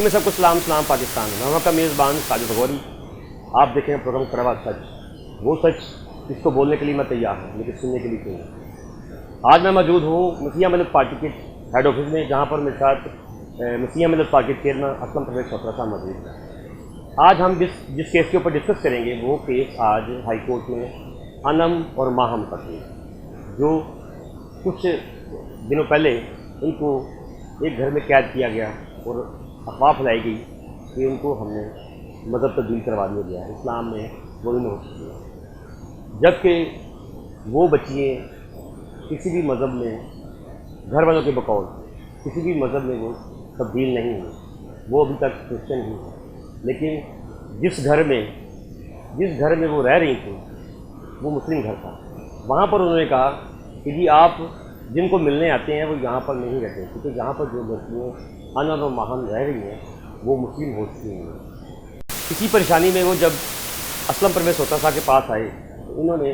کراچی میں سب کو سلام پاکستان میں وہاں کا میزبان ساجد غوری۔ آپ دیکھیں پروگرام کڑوا سچ، وہ سچ جس کو بولنے کے لیے میں تیار ہوں لیکن سننے کے لیے کیوں نہیں۔ آج میں موجود ہوں مسیح ملت پارٹی کے ہیڈ آفس میں، جہاں پر میرے ساتھ مسیح ملت پارٹی کے چیئرمین اسلم پرویز چوتھرا صاحب موجود ہیں۔ آج ہم جس کیس کے اوپر ڈسکس کریں گے وہ کیس آج ہائی کورٹ میں انم اور ماہم کا کیس، جو کچھ دنوں پہلے ان کو ایک گھر میں قید کیا گیا اور افواہ پھیلائی گئی کہ ان کو ہم نے مذہب تبدیل کروا دیا گیا ہے، اسلام میں وہ نہیں ہو سکتی ہے، جبکہ وہ بچیاں کسی بھی مذہب میں گھر والوں کے بقول کسی بھی مذہب میں وہ تبدیل نہیں ہوئی، وہ ابھی تک کرسچن ہی ہیں، لیکن جس گھر میں وہ رہ رہی تھیں وہ مسلم گھر تھا۔ وہاں پر انہوں نے کہا کہ جی آپ جن کو ملنے آتے ہیں وہ یہاں پر نہیں رہتے، کیونکہ یہاں پر جو لڑکیاں انم اور ماہم رہ رہی ہیں وہ مسلم ہو چکی ہیں۔ اسی پریشانی میں وہ جب اسلم پرویز چوتھرا صاحب کے پاس آئے تو انہوں نے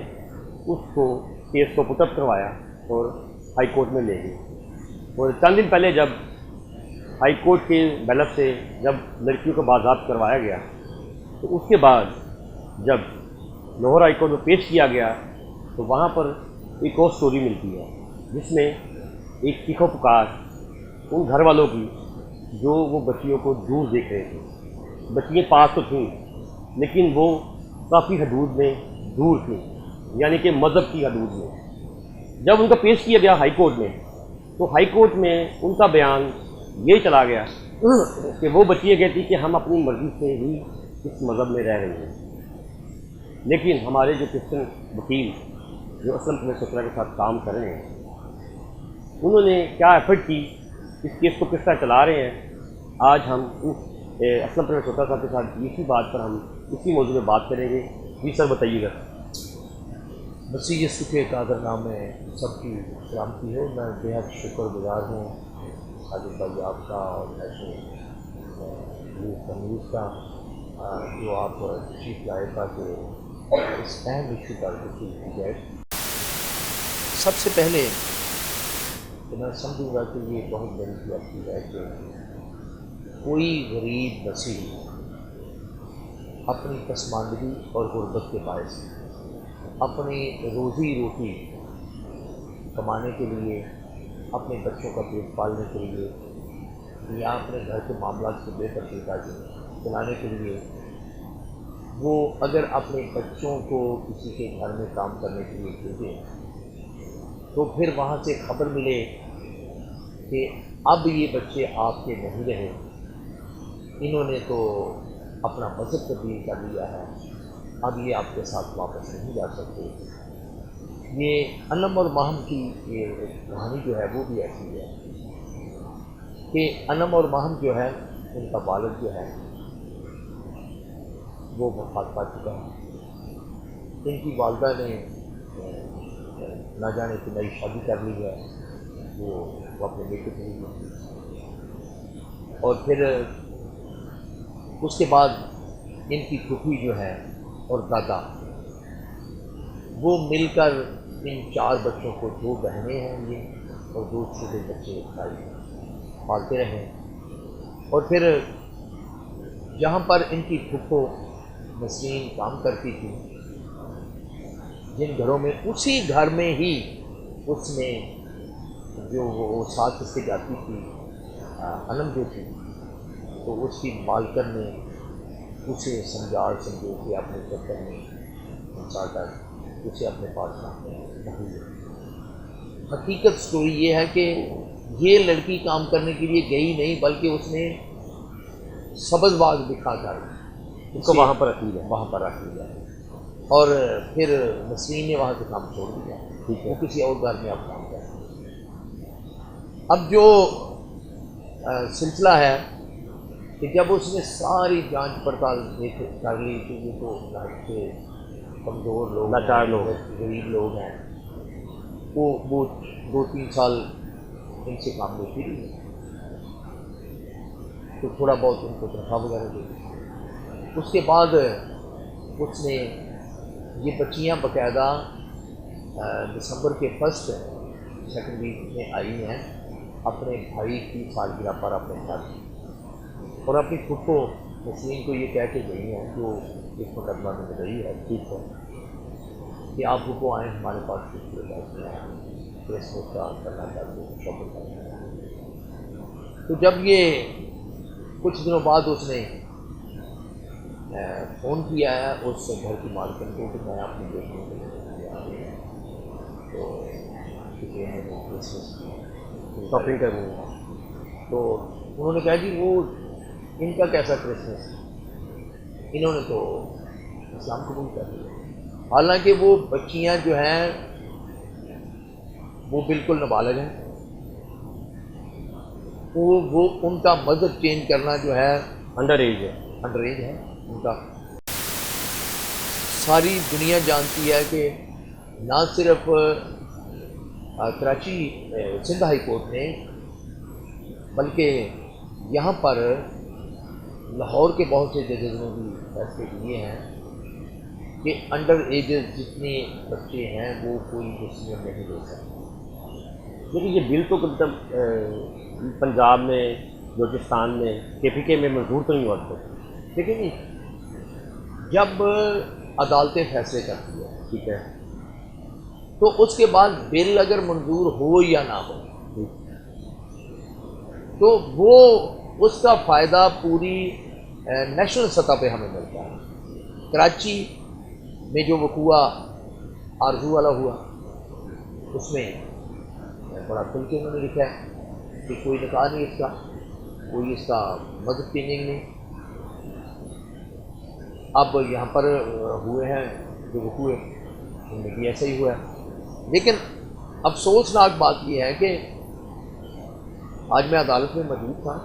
کیس کو پٹ اپ کروایا اور ہائی کورٹ میں لے گئے۔ اور چند دن پہلے جب ہائی کورٹ کے بیلٹ سے جب لڑکیوں کو بازیاب کروایا گیا تو اس کے بعد جب لاہور ہائی کورٹ میں پیش کیا گیا تو وہاں پر ایک اور سٹوری ملتی ہے جس میں ایک چیخ و پکار ان گھر والوں کی جو وہ بچیوں کو دور دیکھ رہے تھے۔ بچیاں پاس تو تھیں لیکن وہ کافی حدود میں دور تھیں، یعنی کہ مذہب کی حدود میں۔ جب ان کا پیش کیا گیا ہائی کورٹ میں تو ہائی کورٹ میں ان کا بیان یہ چلا گیا کہ وہ بچیاں کہتی کہ ہم اپنی مرضی سے ہی اس مذہب میں رہ رہے ہیں، لیکن ہمارے جو کرسچن وکیل جو اسلم پرویز چوتھرا کے ساتھ کام کر رہے ہیں انہوں نے کیا ایفرٹ کی، اس کیس کو کس طرح چلا رہے ہیں۔ آج ہم اسلم پرویز چوتھرا صاحب کے ساتھ اسی بات پر ہم اسی موضوع میں بات کریں گے۔ جی سر بتائیے گا۔ مسیح یسوع کے قادر نام میں سب کی سلامتی ہو۔ میں بےحد شکر گزار ہوں ساجد بھائی آپ کا اور نیوز کا جو آپ تشریف لائے تھا کہ اس اہم ایشو پر تشریف کی جائے۔ سب سے پہلے تو میں سمجھوں گا کہ یہ بہت بڑی زیادتی ہے کہ کوئی غریب مسیحی اپنی پسماندگی اور غربت کے باعث اپنی روزی روٹی کمانے کے لیے، اپنے بچوں کا پیٹ پالنے کے لیے یا اپنے گھر کے معاملات کو بہتر طریقہ سے چلانے کے لیے وہ اگر اپنے بچوں کو کسی کے گھر میں کام کرنے کے لیے بھیجے تو پھر وہاں سے خبر ملے کہ اب یہ بچے آپ کے نہیں رہے، انہوں نے تو اپنا مذہب تبدیل کر لیا ہے، اب یہ آپ کے ساتھ واپس نہیں جا سکتے۔ یہ انم اور ماہم کی یہ کہانی جو ہے وہ بھی ایسی ہے کہ انم اور ماہم جو ہے ان کا والد جو ہے وہ وفات پا چکا ہے۔ ان کی والدہ نے نہ جانے کہ نئی شادی کر لی ہے، وہ اپنے بیٹے کے لیے، اور پھر اس کے بعد ان کی پھوپھی جو ہے اور دادا وہ مل کر ان 4 بچوں کو، 2 بہنیں ہیں یہ اور 2 چھوٹے بچے بھائی پالتے رہے۔ اور پھر جہاں پر ان کی پھوپھو نسرین کام کرتی تھی، جن گھروں میں اسی گھر میں ہی اس نے جو وہ ساتھ اس سے جاتی تھی انم جو تھی، تو اس کی مالکن نے اسے سمجھا کے اپنے چکر میں پہنچا کر اسے اپنے پاس رکھ لیا۔ حقیقت سٹوری یہ ہے کہ یہ لڑکی کام کرنے کے لیے گئی نہیں، بلکہ اس نے سبز باغ دکھا کر اس کو وہاں پر رکھ لیا اور پھر نسرین نے وہاں سے کام چھوڑ دیا، وہ کسی اور گھر میں اب کام کر رہا ہے۔ اب جو سلسلہ ہے کہ جب اس نے ساری جانچ پڑتال کر لی کہ یہ تو کے کمزور لوگ، لاچار لوگ، غریب لوگ ہیں، وہ 2-3 سال ان سے کام لیتی رہی، تو تھوڑا بہت ان کو تنخواہ وغیرہ دی۔ اس کے بعد اس نے یہ بچیاں باقاعدہ دسمبر کے 1 ویک میں آئی ہیں اپنے بھائی کی سالگرہ پر اپنے گھر، اور اپنی خود کو مسلم کو یہ کہہ کے گئی ہیں جو اس مقدمہ میں گئی ہے ٹھیک ہے کہ آپ رکو آئیں ہمارے پاس کچھ کرسمس کا کرنا چاہتے ہیں شاپنگ کرنا. تو جب یہ کچھ دنوں بعد اس نے فون کیا ہے اس گھر کی مالکن کو کہ میں اپنی بیٹیوں کے لیے آ رہی ہوں تو کسی نے کرسمس کی شاپنگ کرنی ہے. تو انہوں نے کہا جی وہ ان کا کیسا کرسمس، انہوں نے تو اسلام قبول کر لیا. حالانکہ وہ بچیاں جو ہیں وہ بالکل نابالغ ہیں، وہ ان کا مذہب چینج کرنا جو ہے انڈر ایج ہے. انڈر ایج ہے ان کا. ساری دنیا جانتی ہے کہ نہ صرف کراچی سندھ ہائی کورٹ نے بلکہ یہاں پر لاہور کے بہت سے ججز نے بھی فیصلے کیے ہیں کہ انڈر ایجز جتنے بچے ہیں وہ کوئی ڈسیزن نہیں لے سکتے. لیکن یہ بل تو مطلب پنجاب میں بلوچستان میں KPK میں منظور تو نہیں ہوا تھا. لیکن جب عدالتیں فیصلے کرتی ہیں ٹھیک ہے. تو اس کے بعد بل اگر منظور ہو یا نہ ہو تو وہ اس کا فائدہ پوری نیشنل سطح پہ ہمیں ملتا ہے. کراچی میں جو وقوع آرزو والا ہوا اس میں بڑا کھل کے انہوں نے لکھا ہے کہ کوئی نکاح نہیں اس کا، کوئی اس کا مذہب چینجنگ نہیں. اب یہاں پر ہوئے ہیں جو وقوع ان میں بھی ایسا ہی ہوا ہے. لیکن افسوسناک بات یہ ہے کہ آج میں عدالت میں موجود تھا،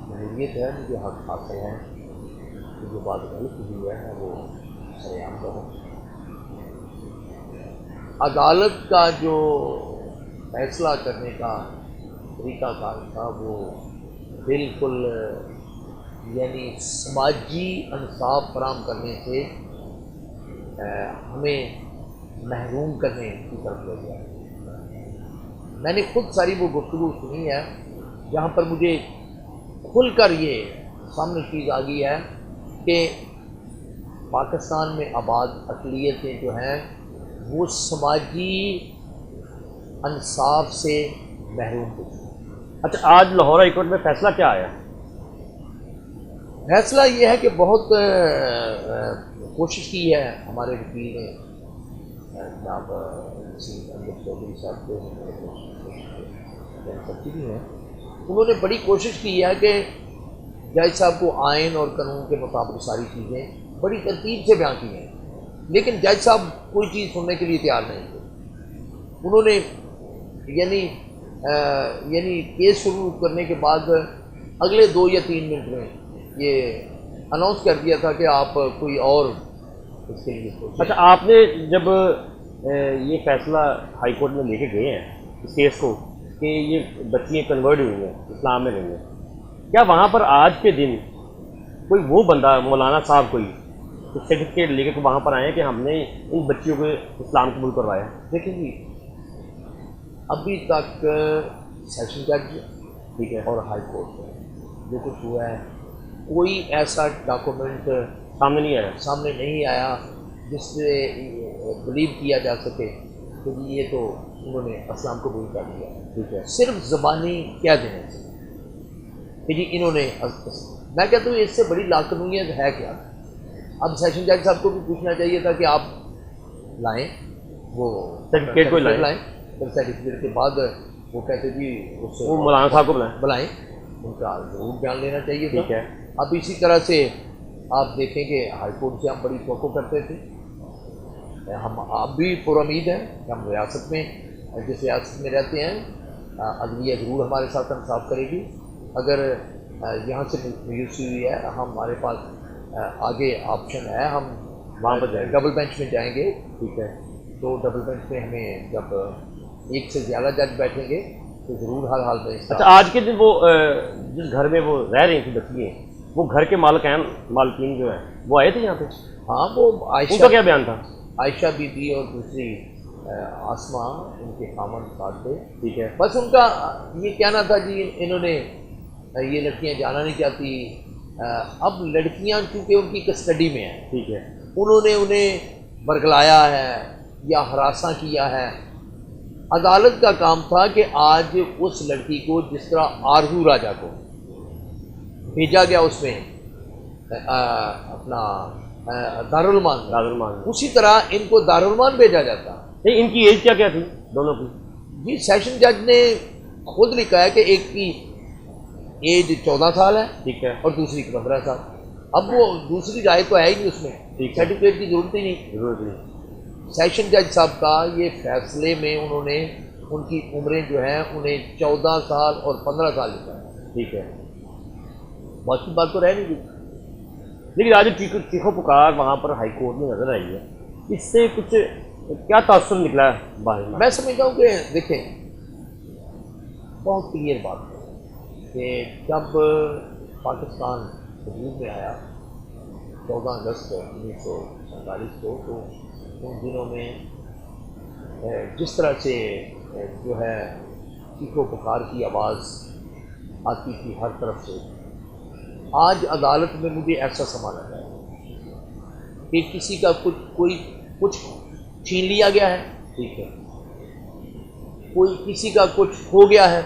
محریت ہے مجھے حق حاصل ہے کہ جو بات غلط ہوئی ہے وہ سرعام کروں. عدالت کا جو فیصلہ کرنے کا طریقہ کار تھا وہ بالکل یعنی سماجی انصاف فراہم کرنے سے ہمیں محروم کرنے کی طرف لے گیا. میں نے خود ساری وہ گفتگو سنی ہے جہاں پر مجھے کھل کر یہ سامنے چیز آ گئی ہے کہ پاکستان میں آباد اقلیتیں جو ہیں وہ سماجی انصاف سے محروم ہوئی. اچھا آج لاہور ہائی کورٹ میں فیصلہ کیا آیا؟ فیصلہ یہ ہے کہ بہت کوشش کی ہے ہمارے وکیل نے جناب امجد چودھری صاحب کو بھی ہیں، انہوں نے بڑی کوشش کی ہے کہ جج صاحب کو آئین اور قانون کے مطابق ساری چیزیں بڑی ترتیب سے بیان کی ہیں، لیکن جج صاحب کوئی چیز سننے کے لیے تیار نہیں تھے. انہوں نے یعنی کیس شروع کرنے کے بعد اگلے 2 یا 3 منٹ میں یہ اناؤنس کر دیا تھا کہ آپ کوئی اور اس کے لیے سوچیں. اچھا آپ نے جب یہ فیصلہ ہائی کورٹ میں لے کے گئے ہیں اس کیس کو کہ یہ بچیاں کنورٹ ہوئی ہیں اسلام میں گئی ہیں، کیا وہاں پر آج کے دن کوئی وہ بندہ مولانا صاحب کوئی سرٹیفکیٹ لے کے وہاں پر آئے ہیں کہ ہم نے ان بچیوں کو اسلام قبول کروایا؟ دیکھیں جی ابھی تک سیشن جج ٹھیک ہے اور ہائی کورٹ میں جو کچھ ہوا ہے کوئی ایسا ڈاکومنٹ سامنے نہیں آیا. سامنے نہیں آیا جس سے بلیو کیا جا سکے کہ یہ تو انہوں نے اسلام قبول کر لیا. ٹھیک ہے. صرف زبانی کہہ دینے سے کہ جی انہوں نے، میں کہتا ہوں اس سے بڑی لاقنونیت ہے کیا. اب سیشن جج صاحب کو بھی پوچھنا چاہیے تھا کہ آپ لائیں وہ سرٹیفکیٹ کو لائیں، پھر سرٹیفکیٹ کے بعد وہ کہتے جی اس وہ مولانا صاحب کو بلائیں، ان کا ضرور بیان لینا چاہیے تھا. ٹھیک ہے. اب اسی طرح سے آپ دیکھیں کہ ہائی کورٹ سے ہم بڑی توقع کرتے تھے. ہم آپ بھی پر امید ہیں کہ ہم ریاست میں جس ریاست میں رہتے ہیں عدلیہ ضرور ہمارے ساتھ انصاف کرے گی. اگر یہاں سے میوسی ہوئی ہے ہمارے پاس آگے آپشن ہے، ہم وہاں پر جائیں گے، ڈبل بینچ میں جائیں گے. ٹھیک ہے. تو ڈبل بینچ میں ہمیں جب ایک سے زیادہ جج بیٹھیں گے تو ضرور ہر حال میں. اچھا آج کے دن وہ جس گھر میں وہ رہ رہی تھیں بچیاں، وہ گھر کے مالکین جو ہیں وہ آئے تھے یہاں پہ؟ ہاں وہ ان کا کیا بیان تھا؟ عائشہ بی بی اور دوسری آسمہ ان کے خامن ساتھ تھے. ٹھیک ہے. بس ان کا یہ کہنا تھا جی انہوں نے یہ لڑکیاں جانا نہیں چاہتی. اب لڑکیاں چونکہ ان کی کسٹڈی میں ہیں, ٹھیک ہے, انہوں نے انہیں برگلایا ہے یا ہراساں کیا ہے. عدالت کا کام تھا کہ آج اس لڑکی کو جس طرح آرزو راجا کو بھیجا گیا اس میں اپنا دارالمان, اسی طرح ان کو دارالمان بھیجا جاتا. نہیں, ان کی ایج کیا کیا تھی دونوں کی؟ جی سیشن جج نے خود لکھا ہے کہ ایک کی ایج 14 سال ہے, ٹھیک ہے, اور دوسری کی 15 سال. اب وہ دوسری رائے تو ہے ہی نہیں اس میں, سرٹیفکیٹ کی ضرورت ہی نہیں. ضرورت نہیں. سیشن جج صاحب کا یہ فیصلے میں انہوں نے ان کی عمریں جو ہیں انہیں 14 سال اور 15 سال لکھا ہے. ٹھیک ہے, باقی بات تو رہ نہیں گئی. لیکن آج چیخو پکار وہاں پر ہائی کورٹ میں نظر آئی ہے, اس سے کچھ کیا تاثر نکلا ہے باہر میں؟ میں سمجھتا ہوں کہ دیکھیں بہت کلیئر بات ہے کہ جب پاکستان وجود میں آیا 14 اگست 1947 کو, تو ان دنوں میں جس طرح سے جو ہے چیخو پکار کی آواز آتی تھی ہر طرف سے, آج عدالت میں مجھے ایسا سما لگا ہے کہ کسی کا کچھ چھین لیا گیا ہے, ٹھیک ہے, کوئی کسی کا کچھ کھو گیا ہے,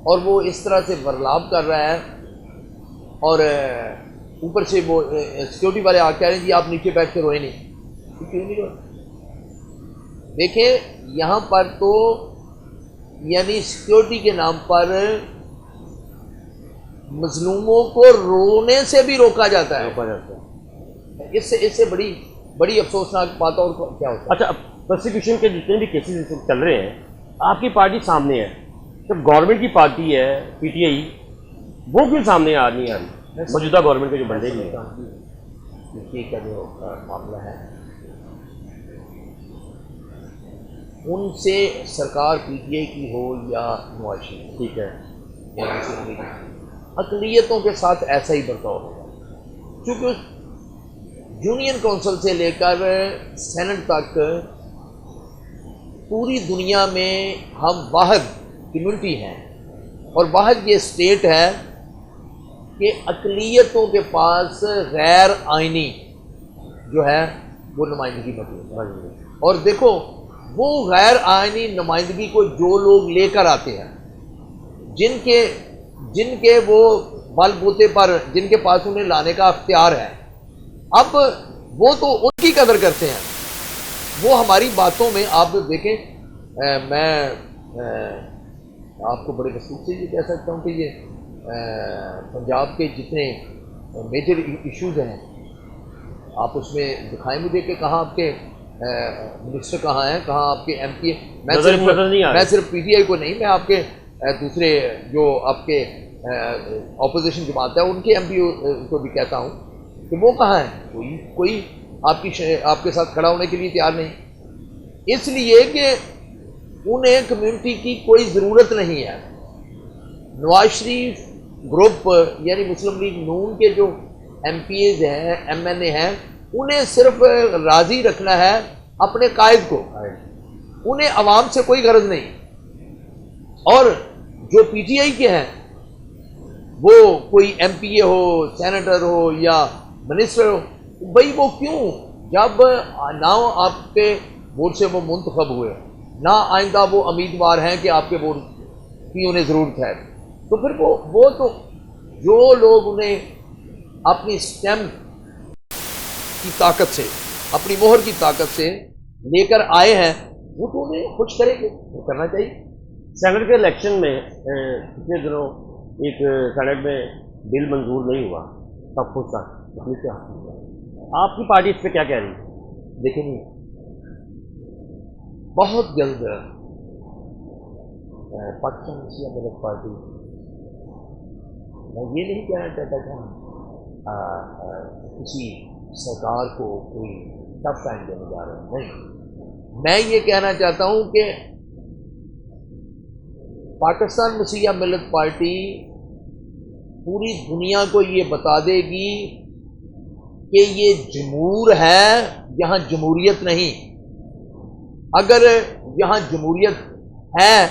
اور وہ اس طرح سے ورلاب کر رہا ہے, اور اوپر سے وہ سیکورٹی والے آ کہہ رہے ہیں جی آپ نیچے بیٹھ کے روئے نہیں. کیوں نہیں روئے؟ دیکھیں یہاں پر تو یعنی سیکورٹی کے نام پر مظلوموں کو رونے سے بھی روکا جاتا ہے. اس سے بڑی افسوسناک بات اور کیا ہوتا ہے؟ اچھا, پروسیکیوشن کے جتنے بھی کیسز اس وقت چل رہے ہیں, آپ کی پارٹی سامنے ہے, جب گورنمنٹ کی پارٹی ہے پی ٹی آئی, وہ کیوں سامنے نہیں آ رہی موجودہ گورنمنٹ کے جو بندے بھی ہیں؟ کا جو معاملہ ہے ان سے سرکار پی ٹی آئی کی ہو یا نواز شریف, ٹھیک ہے, یا مسلم لیگ, اقلیتوں کے ساتھ ایسا ہی برتاؤ ہوگا. چونکہ یونین کونسل سے لے کر سینٹ تک پوری دنیا میں ہم واحد کمیونٹی ہیں, اور واحد یہ اسٹیٹ ہے کہ اقلیتوں کے پاس غیر آئینی جو ہے وہ نمائندگی موجود ہے. اور دیکھو وہ غیر آئینی نمائندگی کو جو لوگ لے کر آتے ہیں, جن کے وہ بل بوتے پر جن کے پاس انہیں لانے کا اختیار ہے, اب وہ تو ان کی قدر کرتے ہیں. وہ ہماری باتوں میں آپ دیکھیں, میں آپ کو بڑے وسیع سے یہ کہہ سکتا ہوں کہ یہ پنجاب کے جتنے میجر ایشوز ہیں آپ اس میں دکھائیں مجھے کہ کہاں آپ کے منسٹر کہاں ہیں, کہاں آپ کے ایم پی ہیں. میں صرف پی ٹی آئی کو نہیں, میں آپ کے دوسرے جو آپ کے اپوزیشن جماعت ہے ان کے ایم پی کو بھی کہتا ہوں کہ وہ کہاں ہیں. کوئی آپ کے ساتھ کھڑا ہونے کے لیے تیار نہیں, اس لیے کہ انہیں کمیونٹی کی کوئی ضرورت نہیں ہے. نواز شریف گروپ یعنی مسلم لیگ نون کے جو ایم پی ایز ہیں, ایم این اے ہیں, انہیں صرف راضی رکھنا ہے اپنے قائد کو, انہیں عوام سے کوئی غرض نہیں. اور جو پی ٹی آئی کے ہیں وہ کوئی ایم پی اے ہو, سینیٹر ہو یا منسٹر ہو, بھائی وہ کیوں, جب نہ آپ کے ووٹ سے وہ منتخب ہوئے, نہ آئندہ وہ امیدوار ہیں کہ آپ کے ووٹ کی انہیں ضرورت ہے, تو پھر وہ تو جو لوگ انہیں اپنی اسٹیمپ کی طاقت سے, اپنی مہر کی طاقت سے لے کر آئے ہیں, وہ تو انہیں خوش کریں گے, وہ کرنا چاہیے. سینٹ کے الیکشن میں پچھلے دنوں ایک سینٹ میں بل منظور نہیں ہوا, سب کچھ تھا, آپ کی پارٹی اس پہ کیا کہہ رہی ہے؟ دیکھیں گے بہت جلد پاکستان مسلم ملت پارٹی, میں یہ نہیں کہنا چاہتا کہ ہم کسی سرکار کو کوئی ٹف ٹائم دینے جا رہے ہیں, نہیں, میں یہ کہنا چاہتا ہوں کہ پاکستان مسیح ملت پارٹی پوری دنیا کو یہ بتا دے گی کہ یہ جمہور ہے, یہاں جمہوریت نہیں. اگر یہاں جمہوریت ہے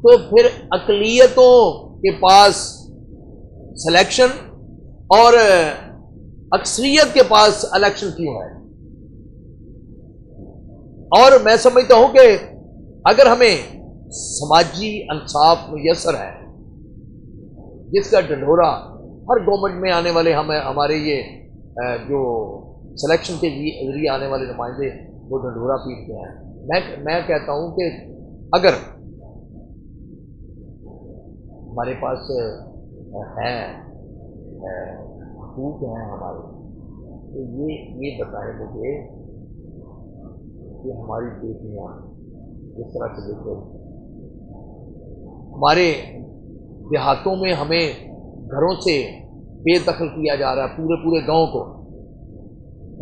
تو پھر اقلیتوں کے پاس سلیکشن اور اکثریت کے پاس الیکشن کیوں ہے؟ اور میں سمجھتا ہوں کہ اگر ہمیں سماجی انصاف میسر ہے، جس کا ڈنڈورا ہر گورنمنٹ میں آنے والے ہمارے یہ جو سلیکشن کے ذریعے آنے والے نمائندے وہ ڈنڈورا پیٹتے ہیں، میں کہتا ہوں کہ اگر ہمارے پاس ہیں حقوق ہیں ہمارے، تو یہ بتائیں مجھے کہ ہماری بیٹیاں جس طرح سے دیکھو، ہمارے دیہاتوں میں ہمیں گھروں سے بے دخل کیا جا رہا ہے، پورے گاؤں کو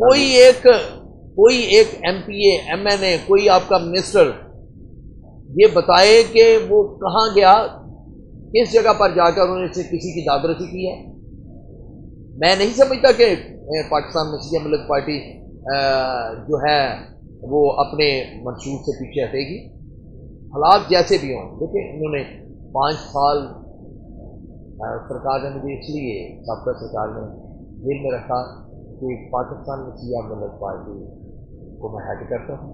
کوئی ایک ایم پی اے، ایم این اے، کوئی آپ کا منسٹر یہ بتائے کہ وہ کہاں گیا، کس جگہ پر جا کر انہوں نے کسی کی داد رسی کی ہے۔ میں نہیں سمجھتا کہ پاکستان مسیح ملت پارٹی جو ہے وہ اپنے منشور سے پیچھے ہٹے گی، حالات جیسے بھی ہوں۔ دیکھیں انہوں نے 5 سال سرکار نے مجھے اس لیے سابقہ سرکار نے دل میں رکھا کہ پاکستان مسیح ملت پارٹی کو میں ہیڈ کرتا ہوں،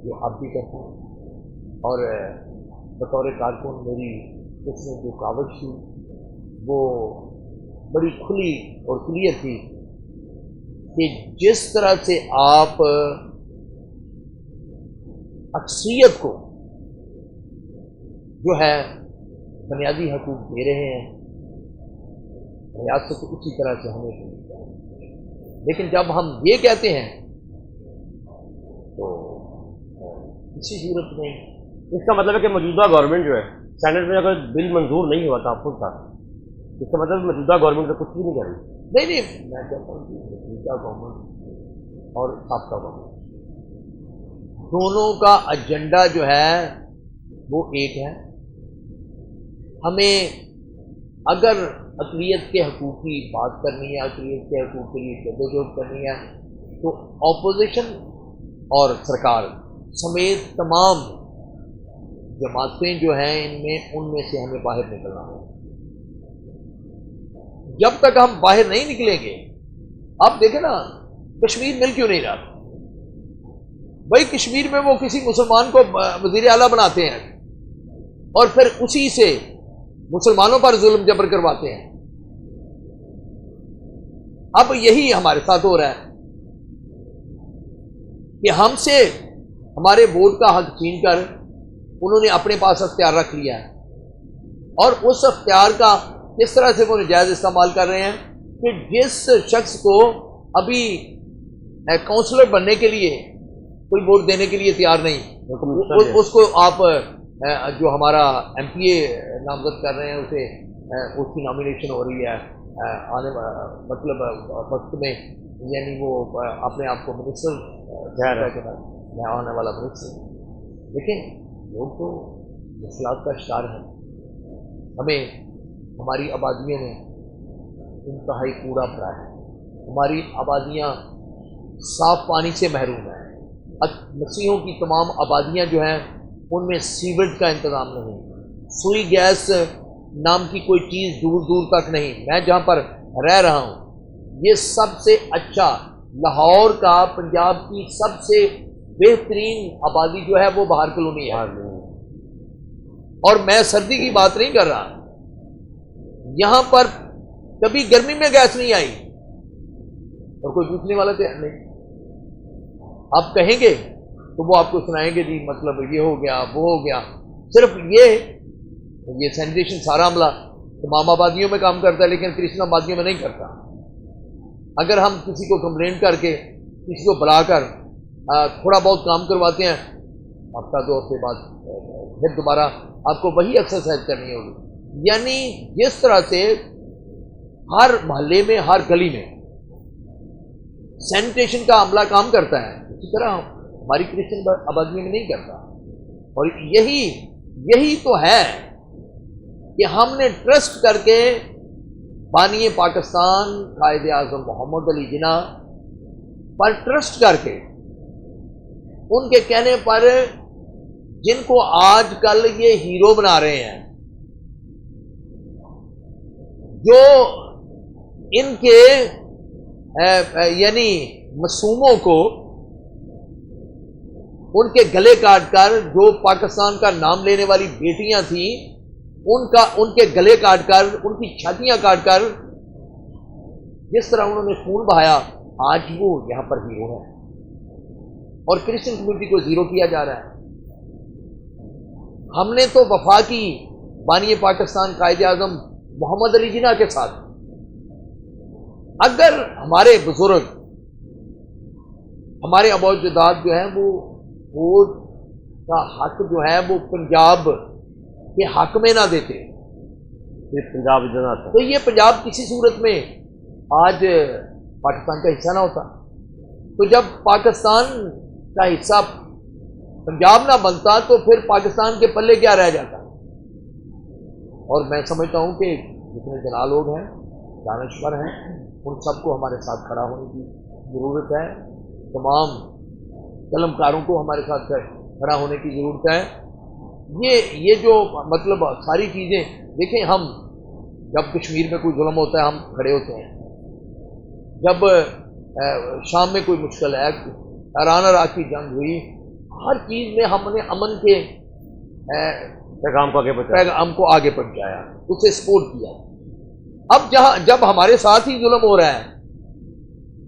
جو اب بھی کرتا ہوں، اور بطور کارکن میری اس میں جو کاوش تھی وہ بڑی کھلی اور کلیئر تھی کہ جس طرح سے آپ اکثریت کو جو ہے بنیادی حقوق دے رہے ہیں، ریاست کو اسی طرح سے ہمیں دینی چاہیے۔ لیکن جب ہم یہ کہتے ہیں تو کسی صورت میں اس کا مطلب ہے کہ موجودہ گورنمنٹ جو ہے سینٹ میں اگر بل منظور نہیں ہوا تحفظ کا، اس کا مطلب موجودہ گورنمنٹ تو کچھ بھی نہیں کر رہی۔ نہیں میں کہتا ہوں کہ موجودہ گورنمنٹ اور سابقہ گورنمنٹ دونوں کا ایجنڈا جو ہے وہ ایک ہے۔ ہمیں اگر اقلیت کے حقوق کی بات کرنی ہے، اقلیت کے حقوق کے لیے جدوجہد کرنی ہے، تو اپوزیشن اور سرکار سمیت تمام جماعتیں جو ہیں ان میں سے ہمیں باہر نکلنا ہوگا۔ جب تک ہم باہر نہیں نکلیں گے، آپ دیکھیں نا کشمیر مل کیوں نہیں رہا؟ بھائی کشمیر میں وہ کسی مسلمان کو وزیر اعلیٰ بناتے ہیں اور پھر اسی سے مسلمانوں پر ظلم جبر کرواتے ہیں۔ اب یہی ہمارے ساتھ ہو رہا ہے کہ ہم سے ہمارے ووٹ کا حق چھین کر انہوں نے اپنے پاس اختیار رکھ لیا ہے، اور اس اختیار کا کس طرح سے وہ ناجائز استعمال کر رہے ہیں کہ جس شخص کو ابھی کونسلر بننے کے لیے کوئی ووٹ دینے کے لیے تیار نہیں، اس کو آپ جو ہمارا ایم پی اے نامزد کر رہے ہیں اسے اس کی نامینیشن ہو رہی ہے آنے مطلب وقت میں، یعنی وہ اپنے آپ کو منسٹر میں آنے والا منسٹر۔ لیکن لوگ تو مشکلات کا شکار ہیں۔ ہمیں ہماری آبادیوں میں انتہائی کوڑا پڑا ہے، ہماری آبادیاں صاف پانی سے محروم ہیں، مسیحوں کی تمام آبادیاں جو ہیں ان میں سیوریج کا انتظام نہیں، سوئی گیس نام کی کوئی چیز دور دور تک نہیں۔ میں جہاں پر رہ رہا ہوں یہ سب سے اچھا لاہور کا پنجاب کی سب سے بہترین آبادی جو ہے وہ باہر کالونی ہے، اور میں سردی کی بات نہیں کر رہا، یہاں پر کبھی گرمی میں گیس نہیں آئی اور کوئی پوچھنے والا تو نہیں۔ آپ کہیں گے تو وہ آپ کو سنائیں گے جی مطلب یہ ہو گیا وہ ہو گیا، صرف یہ سینیٹیشن سارا عملہ تمام آبادیوں میں کام کرتا ہے لیکن کرسچن آبادیوں میں نہیں کرتا۔ اگر ہم کسی کو کمپلین کر کے کسی کو بلا کر تھوڑا بہت کام کرواتے ہیں، ہفتہ 2 ہفتے بعد پھر دوبارہ آپ کو وہی ایکسرسائز کرنی ہوگی۔ یعنی جس طرح سے ہر محلے میں ہر گلی میں سینیٹیشن کا عملہ کام کرتا ہے، اسی طرح ہماری کرسچن آبادی میں نہیں کرتا۔ اور یہی تو ہے کہ ہم نے ٹرسٹ کر کے بانی پاکستان قائد اعظم محمد علی جناح پر ٹرسٹ کر کے ان کے کہنے پر جن کو آج کل یہ ہیرو بنا رہے ہیں جو ان کے یعنی معصوموں کو ان کے گلے کاٹ کر، جو پاکستان کا نام لینے والی بیٹیاں تھیں ان کے گلے کاٹ کر، ان کی چھاتیاں کاٹ کر جس طرح انہوں نے خون بہایا، آج وہ یہاں پر ہیرو ہے اور کرسچن کمیونٹی کو زیرو کیا جا رہا ہے۔ ہم نے تو وفا کی بانی پاکستان قائد اعظم محمد علی جناح کے ساتھ۔ اگر ہمارے بزرگ، ہمارے آباء و اجداد جو ہیں وہ ووٹ کا حق جو ہے وہ پنجاب کے حق میں نہ دیتے پنجاب جنا تھا، تو یہ پنجاب کسی صورت میں آج پاکستان کا حصہ نہ ہوتا۔ تو جب پاکستان کا حصہ پنجاب نہ بنتا تو پھر پاکستان کے پلے کیا رہ جاتا۔ اور میں سمجھتا ہوں کہ جتنے جنا لوگ ہیں، دانشور ہیں، ان سب کو ہمارے ساتھ کھڑا ہونے کی ضرورت ہے۔ تمام قلم کاروں کو ہمارے ساتھ کھڑا ہونے کی ضرورت ہے۔ یہ جو مطلب ساری چیزیں دیکھیں، ہم جب کشمیر میں کوئی ظلم ہوتا ہے ہم کھڑے ہوتے ہیں، جب شام میں کوئی مشکل ہے، ایران عراق کی جنگ ہوئی، ہر چیز میں ہم نے امن کے پیغام کو آگے پہنچایا، اسے سپورٹ کیا۔ اب جب ہمارے ساتھ ہی ظلم ہو رہا ہے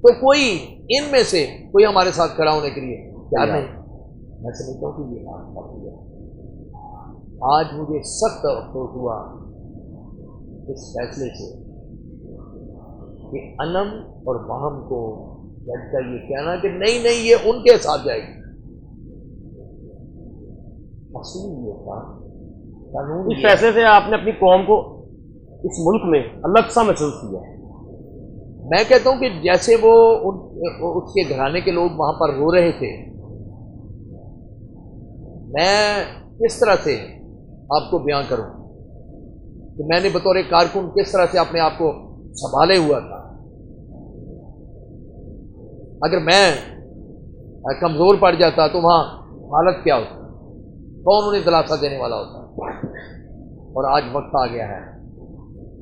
تو کوئی ان میں سے کوئی ہمارے ساتھ کھڑا ہونے کے لیے تیار نہیں۔ میں سمجھتا ہوں کہ یہ بات ہے۔ آج مجھے سخت افسوس ہوا اس فیصلے سے کہ انم اور باہم کو جج کا یہ کہنا کہ نہیں یہ ان کے ساتھ جائے گی۔ اصول یہ تھا، قانون اس فیصلے سے آپ نے اپنی قوم کو اس ملک میں الگ سا محسوس کیا ہے۔ میں کہتا ہوں کہ جیسے وہ اس کے گھرانے کے لوگ وہاں پر رو رہے تھے، میں کس طرح سے آپ کو بیان کروں کہ میں نے بطور کارکن کس طرح سے اپنے آپ کو سنبھالے ہوا تھا۔ اگر میں کمزور پڑ جاتا تو وہاں حالت کیا ہوتی، کون انہیں دلاسا دینے والا ہوتا۔ اور آج وقت آ گیا ہے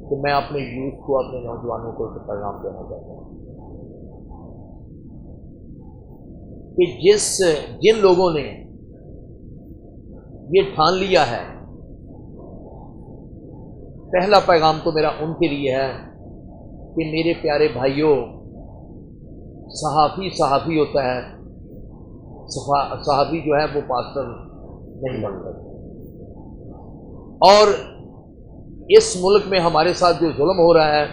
کہ میں اپنے یوتھ کو، اپنے نوجوانوں کو ایک پیغام دینا چاہتا ہوں کہ جن لوگوں نے یہ ٹھان لیا ہے، پہلا پیغام تو میرا ان کے لیے ہے کہ میرے پیارے بھائیوں، صحافی ہوتا ہے، صحافی جو ہے وہ پاسٹر نہیں بن سکتا۔ اور اس ملک میں ہمارے ساتھ جو ظلم ہو رہا ہے،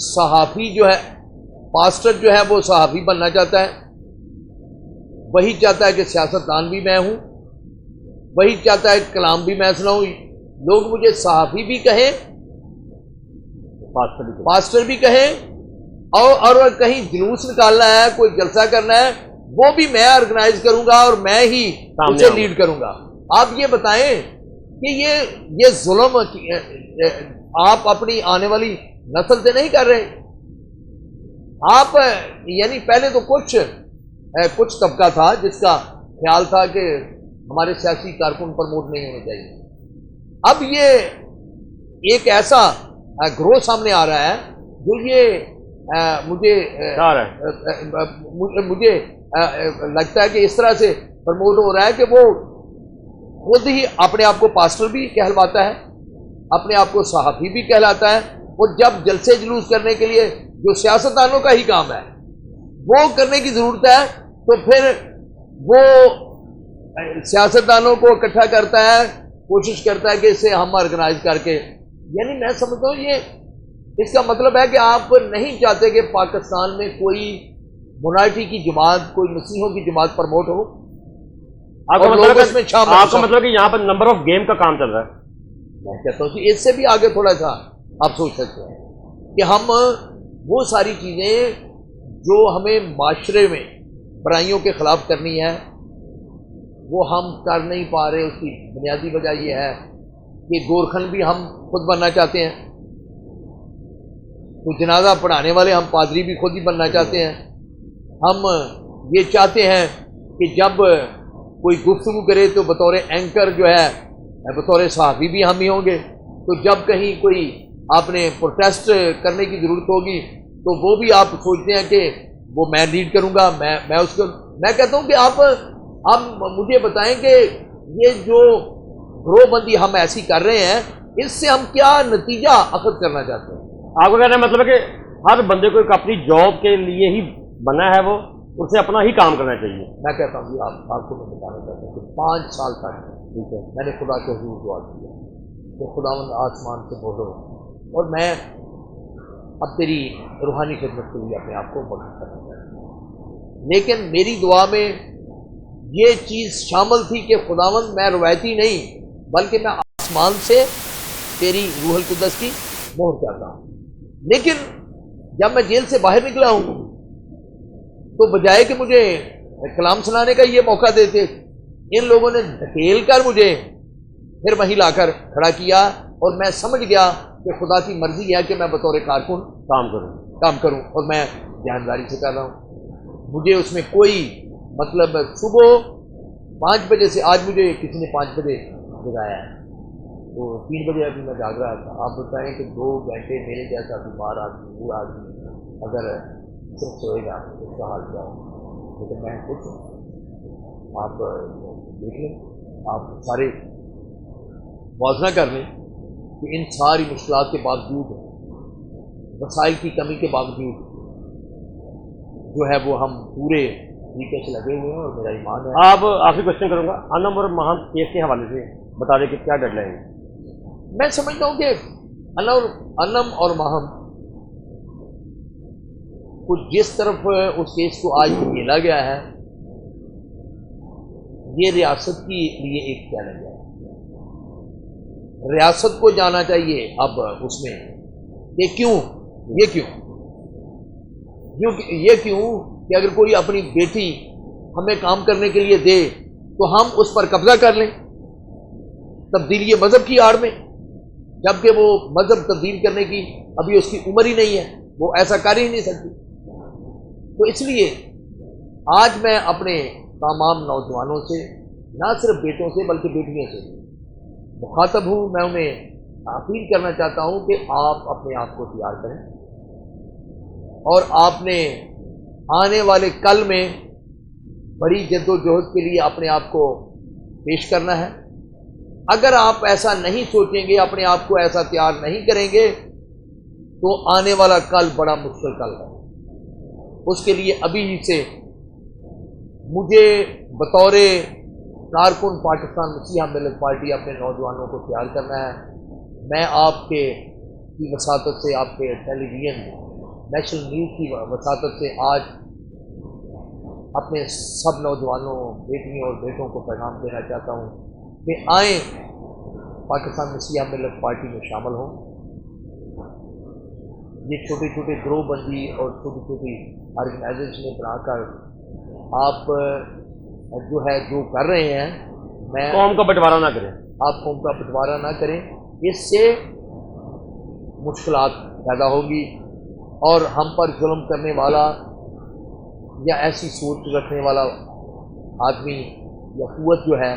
صحافی جو ہے، پاسٹر جو ہے وہ صحافی بننا چاہتا ہے، وہی چاہتا ہے کہ سیاستدان بھی میں ہوں، وہی چاہتا ہے کلام بھی میں سناؤں، لوگ مجھے صحافی بھی کہیں، پاسٹر بھی کہیں، اور کہیں جلوس نکالنا ہے، کوئی جلسہ کرنا ہے، وہ بھی میں آرگنائز کروں گا اور میں ہی اسے لیڈ کروں گا۔ آپ یہ بتائیں کہ یہ ظلم آپ اپنی آنے والی نسل سے نہیں کر رہے؟ آپ یعنی پہلے تو کچھ طبقہ تھا جس کا خیال تھا کہ ہمارے سیاسی کارکن پروموٹ نہیں ہونے چاہیے۔ اب یہ ایک ایسا گروہ سامنے آ رہا ہے جو یہ مجھے لگتا ہے کہ اس طرح سے پروموٹ ہو رہا ہے کہ وہ خود ہی اپنے آپ کو پاسٹر بھی کہلواتا ہے، اپنے آپ کو صحافی بھی کہلاتا ہے، اور جب جلسے جلوس کرنے کے لیے جو سیاستدانوں کا ہی کام ہے وہ کرنے کی ضرورت ہے تو پھر وہ سیاستدانوں کو اکٹھا کرتا ہے، کوشش کرتا ہے کہ اسے ہم آرگنائز کر کے، یعنی میں سمجھتا ہوں یہ اس کا مطلب ہے کہ آپ نہیں چاہتے کہ پاکستان میں کوئی منارٹی کی جماعت، کوئی مسیحوں کی جماعت پروموٹ ہو۔ آپ کا مطلب کہ یہاں پر نمبر آف گیم کا کام چل رہا ہے۔ میں کہتا ہوں کہ اس سے بھی آگے تھوڑا سا آپ سوچ سکتے ہیں کہ ہم وہ ساری چیزیں جو ہمیں معاشرے میں برائیوں کے خلاف کرنی ہے وہ ہم کر نہیں پا رہے۔ اس کی بنیادی وجہ یہ ہے کہ گورکھن بھی ہم خود بننا چاہتے ہیں، تو جنازہ پڑھانے والے ہم پادری بھی خود ہی بننا چاہتے ہیں۔ ہم یہ چاہتے ہیں کہ جب کوئی گفتگو کرے تو بطور اینکر جو ہے بطور صحافی بھی ہم ہی ہوں گے، تو جب کہیں کوئی آپ نے پروٹیسٹ کرنے کی ضرورت ہوگی تو وہ بھی آپ سوچتے ہیں کہ وہ میں لیڈ کروں گا، میں اس کو، میں کہتا ہوں کہ آپ مجھے بتائیں کہ یہ جو گروہ بندی ہم ایسی کر رہے ہیں اس سے ہم کیا نتیجہ اخذ کرنا چاہتے ہیں؟ آپ کو کہنا ہے مطلب ہے کہ ہر بندے کو ایک اپنی جاب کے لیے ہی بنا ہے، وہ اسے اپنا ہی کام کرنا چاہیے۔ میں کہتا ہوں کہ آپ کو میں بتانا چاہتا ہوں کہ 5 سال تک ٹھیک ہے میں نے خدا کے حضور دعا کیا کہ خداوند آسمان سے بولو اور میں اب تیری روحانی خدمت کے لیے اپنے آپ کو وقف کرنا چاہتا ہوں، لیکن میری دعا میں یہ چیز شامل تھی کہ خداوند میں روایتی نہیں بلکہ میں آسمان سے تیری روح القدس کی مہر چاہتا ہوں۔ لیکن جب میں جیل سے باہر نکلا ہوں تو بجائے کہ مجھے کلام سنانے کا یہ موقع دیتے، ان لوگوں نے دھکیل کر مجھے پھر وہیں لا کر کھڑا کیا اور میں سمجھ گیا کہ خدا کی مرضی ہے کہ میں بطور کارکن کام کروں اور میں دیانتداری سے کر رہا ہوں۔ مجھے اس میں کوئی مطلب صبح 5 بجے سے آج مجھے کسی نے 5 بجے جگایا ہے تو 3 بجے ابھی میں جاگ رہا تھا۔ آپ بتائیں کہ 2 گھنٹے میرے جیسا بیمار آدمی وہ آدمی اگر صرف سوئے گا اس کا حال کیا ہو، لیکن میں خوش ہوں۔ آپ دیکھ لیں، آپ سارے موازنہ کر لیں کہ ان ساری مشکلات کے باوجود، وسائل کی کمی کے باوجود جو ہے وہ ہم پورے طریقے سے لگے ہوئے ہیں اور میرا ایمان ہے۔ آپ آخری کوشچن کروں گا، انم اور مہم کیس کے حوالے سے بتا دیں کہ کیا ڈیڈ لائن ہے؟ میں سمجھتا ہوں کہ انم اور مہم کو جس طرف اس کیس کو آج کھیلا گیا ہے یہ ریاست کے لیے ایک چیلنج ہے۔ ریاست کو جانا چاہیے اب اس میں کہ یہ کیوں کہ اگر کوئی اپنی بیٹی ہمیں کام کرنے کے لیے دے تو ہم اس پر قبضہ کر لیں تبدیلی مذہب کی آڑ میں، جبکہ وہ مذہب تبدیل کرنے کی ابھی اس کی عمر ہی نہیں ہے، وہ ایسا کر ہی نہیں سکتی۔ تو اس لیے آج میں اپنے تمام نوجوانوں سے، نہ صرف بیٹوں سے بلکہ بیٹیوں سے مخاطب ہوں، میں انہیں اپیل کرنا چاہتا ہوں کہ آپ اپنے آپ کو تیار کریں اور آپ نے آنے والے کل میں بڑی جد و جہد کے لیے اپنے آپ کو پیش کرنا ہے۔ اگر آپ ایسا نہیں سوچیں گے، اپنے آپ کو ایسا تیار نہیں کریں گے تو آنے والا کل بڑا مشکل کل ہے۔ اس کے لیے ابھی ہی سے مجھے بطور کارکن پاکستان مسیحا ملت پارٹی اپنے نوجوانوں کو تیار کرنا ہے۔ میں آپ کی وساطت سے، آپ کے ٹیلی ویژن نیشنل نیوز کی وساطت سے آج اپنے سب نوجوانوں، بیٹیوں اور بیٹوں کو پیغام دینا چاہتا ہوں کہ آئیں پاکستان مسیحا ملت پارٹی میں شامل ہوں۔ یہ چھوٹے چھوٹے گروہ بندی اور چھوٹی چھوٹی آرگنائزیشنیں بنا کر آپ جو کر رہے ہیں، میں قوم کا بٹوارا نہ کریں، آپ قوم کا بٹوارا نہ کریں، اس سے مشکلات پیدا ہوگی اور ہم پر ظلم کرنے والا یا ایسی سوچ رکھنے والا آدمی یا قوت جو ہے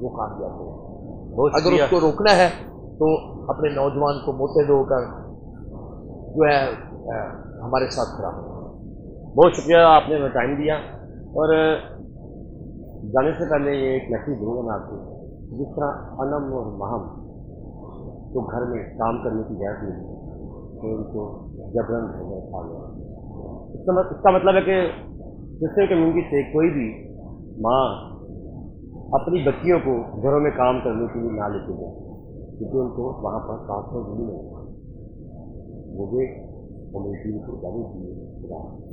وہ کامیاب ہوگا۔ اگر اس کو روکنا ہے تو اپنے نوجوان کو متحد ہو کر جو ہے ہمارے ساتھ کھڑا ہو۔ بہت شکریہ، آپ نے ٹائم دیا۔ اور جانے سے پہلے یہ ایک میسیج دوں گا میں آپ کو، جس طرح انم اور مہم تو گھر میں کام کرنے کی اجازت ملی تو ان کو جبرن ہونا تھا۔ اس کا مطلب ہے کہ کرسچن کمیونٹی سے کوئی بھی ماں اپنی بچیوں کو گھروں میں کام کرنے کے لیے نہ لے کے جائے، کیونکہ ان کو وہاں پر ٹرانسفر نہیں ہے۔ مجھے کمیونٹی کو اجازت دی ہے۔